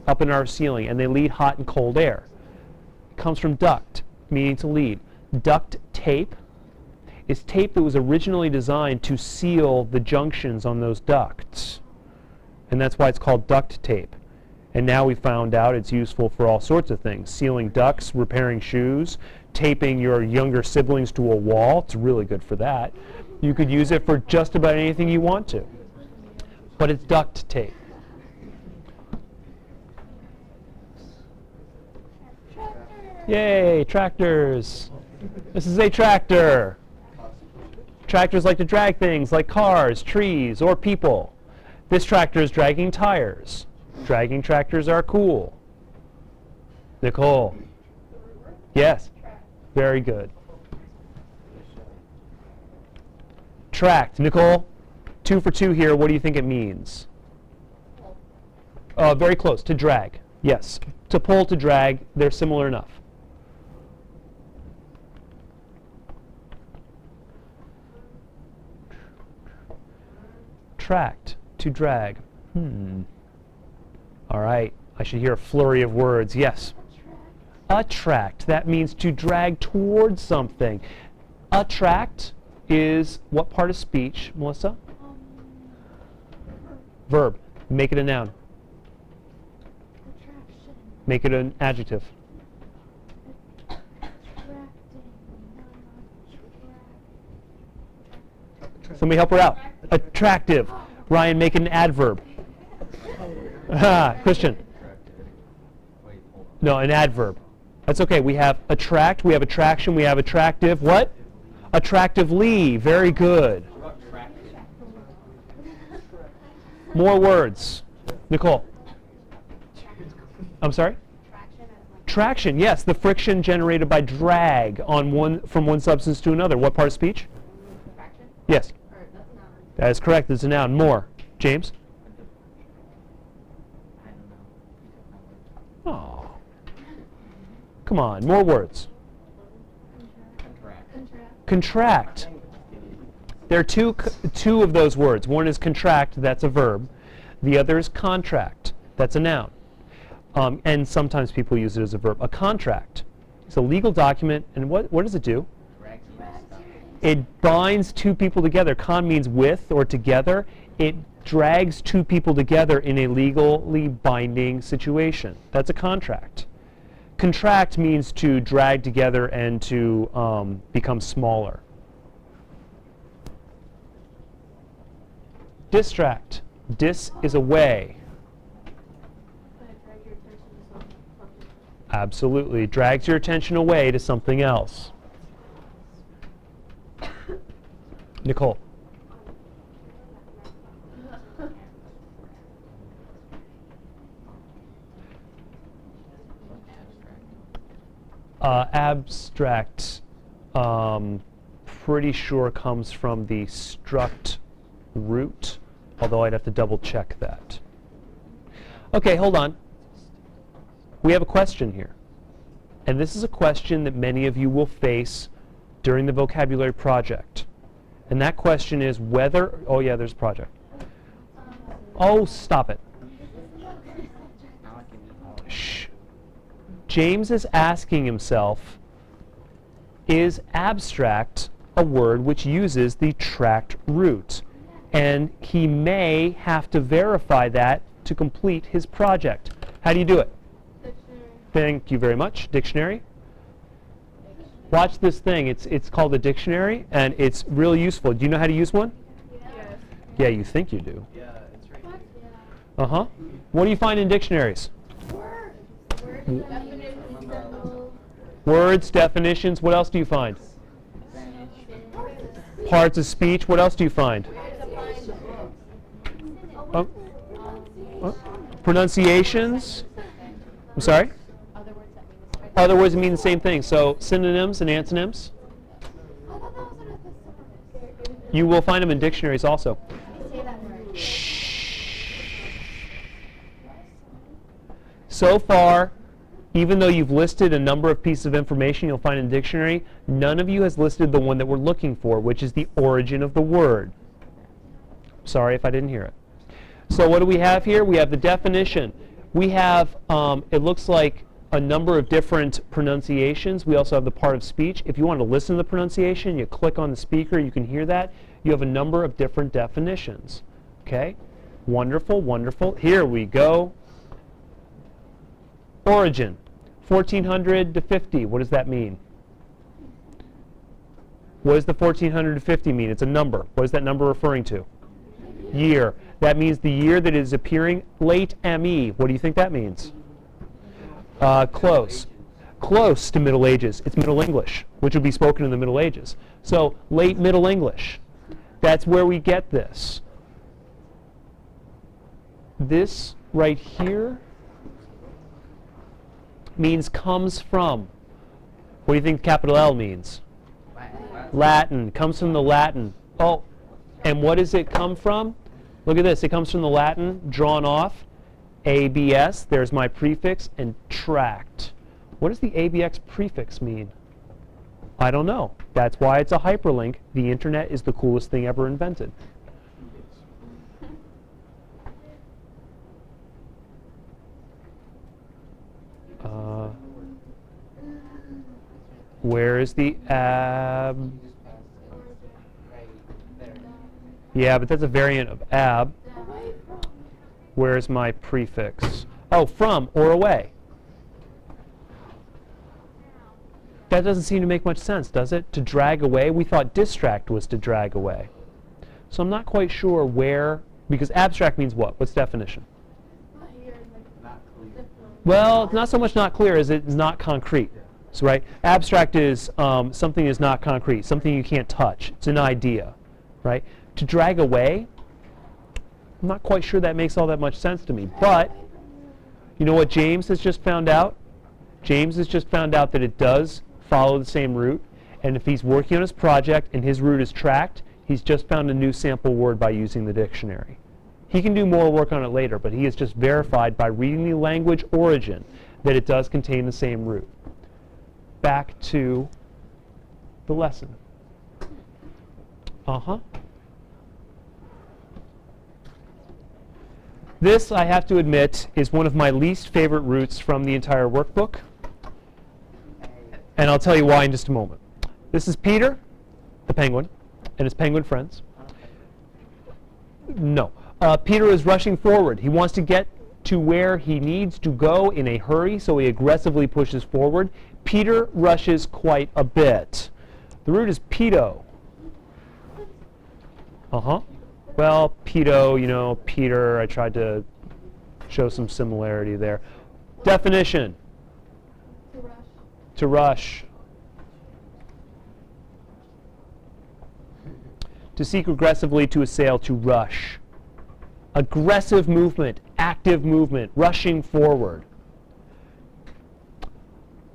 up in our ceiling, and they lead hot and cold air. It comes from duct, meaning to lead. Duct tape is tape that was originally designed to seal the junctions on those ducts. And that's why it's called duct tape. And now we found out it's useful for all sorts of things. Sealing ducts, repairing shoes, taping your younger siblings to a wall. It's really good for that. You could use it for just about anything you want to. But it's duct tape. Yay, tractors. This is a tractor. Tractors like to drag things like cars, trees, or people. This tractor is dragging tires. Dragging tractors are cool. Nicole. Yes. Very good. Tract. Nicole, 2 for 2 here. What do you think it means? Very close. To drag. Yes. To pull, to drag, they're similar enough. Tract. To drag. All right. I should hear a flurry of words. Yes. Attract. That means to drag towards something. Attract is what part of speech, Melissa? Verb. Make it a noun. Attraction. Make it an adjective. Somebody help her out. Attractive. Ryan, make it an adverb. Christian. No, an adverb. That's okay. We have attract, we have attraction, we have attractive. What? Attractively. Very good. More words. Nicole. I'm sorry? Traction, yes. The friction generated by drag on from one substance to another. What part of speech? Traction? Yes. That is correct. It's a noun. More. James? Oh. Come on. More words. Contract. There are two of those words. One is contract. That's a verb. The other is contract. That's a noun. And sometimes people use it as a verb. A contract. It's a legal document. And what does it do? It binds two people together. Con means with or together. It drags two people together in a legally binding situation. That's a contract. Contract means to drag together and to become smaller. Distract. Dis is away. Absolutely. Drags your attention away to something else. Nicole. Abstract, pretty sure comes from the struct root, although I'd have to double check that. Okay, hold on. We have a question here. And this is a question that many of you will face during the vocabulary project. And that question is whether, oh yeah, there's a project. Oh, stop it. Shh. James is asking himself, is abstract a word which uses the tract root? And he may have to verify that to complete his project. How do you do it? Dictionary. Thank you very much. Dictionary. Watch this thing. It's called a dictionary, and it's really useful. Do you know how to use one? Yes. Yeah, you think you do. Yeah, it's right What? here. Uh-huh. What do you find in dictionaries? Word definitions. Words, definitions. What else do you find? Parts of speech. What else do you find? Pronunciations. I'm sorry? Other words that mean the same thing. So synonyms and antonyms. You will find them in dictionaries also. Shh. So far, even though you've listed a number of pieces of information you'll find in the dictionary, none of you has listed the one that we're looking for, which is the origin of the word. Sorry if I didn't hear it. So what do we have here? We have the definition. We have, it looks like a number of different pronunciations. We also have the part of speech. If you want to listen to the pronunciation, you click on the speaker, you can hear that. You have a number of different definitions. Okay? Wonderful, wonderful. Here we go. Origin, 1400 to 50. What does that mean? What does the 1400 to 50 mean? It's a number. What is that number referring to? Year. That means the year that is appearing. Late ME. What do you think that means? Close. Close to Middle Ages. It's Middle English, which would be spoken in the Middle Ages. So late Middle English. That's where we get this. This right here means comes from. What do you think capital L means? Latin. Comes from the Latin. Oh, and what does it come from? Look at this. It comes from the Latin, drawn off, ABS. There's my prefix, and tract. What does the ABX prefix mean? I don't know. That's why it's a hyperlink. The internet is the coolest thing ever invented. Where is the ab? Yeah, but that's a variant of ab. Where's my prefix? Oh, from or away. That doesn't seem to make much sense, does it? To drag away? We thought distract was to drag away. So I'm not quite sure where, because abstract means what? What's the definition? Well, it's not so much not clear as it's not concrete. So, right? Abstract is something is not concrete, something you can't touch. It's an idea, right? To drag away, I'm not quite sure that makes all that much sense to me. But, you know what James has just found out? James has just found out that it does follow the same root. And if he's working on his project and his root is tracked, he's just found a new sample word by using the dictionary. He can do more work on it later, but he has just verified by reading the language origin that it does contain the same root. Back to the lesson. This, I have to admit, is one of my least favorite roots from the entire workbook. And I'll tell you why in just a moment. This is Peter, the penguin, and his penguin friends. No. Peter is rushing forward. He wants to get to where he needs to go in a hurry, so he aggressively pushes forward. Peter rushes quite a bit. The root is pedo. Well, pedo, you know, Peter, I tried to show some similarity there. Definition. To rush. To seek aggressively, to assail, to rush. Aggressive movement, active movement, rushing forward.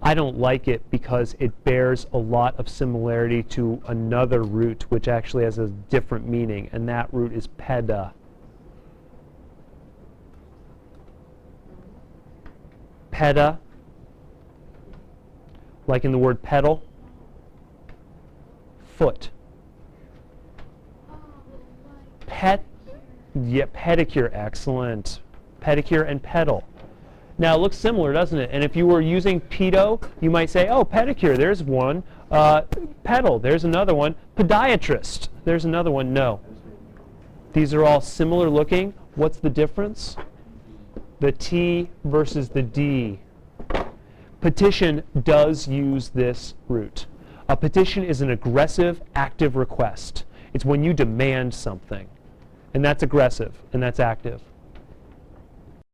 I don't like it because it bears a lot of similarity to another root which actually has a different meaning, and that root is peda. Peda, like in the word pedal. Foot. Pedicure, excellent. Pedicure and pedal. Now it looks similar, doesn't it? And if you were using pedo, you might say, oh, pedicure, there's one. Pedal, there's another one. Podiatrist, there's another one. No. These are all similar looking. What's the difference? The T versus the D. Petition does use this root. A petition is an aggressive, active request. It's when you demand something. And that's aggressive, and that's active.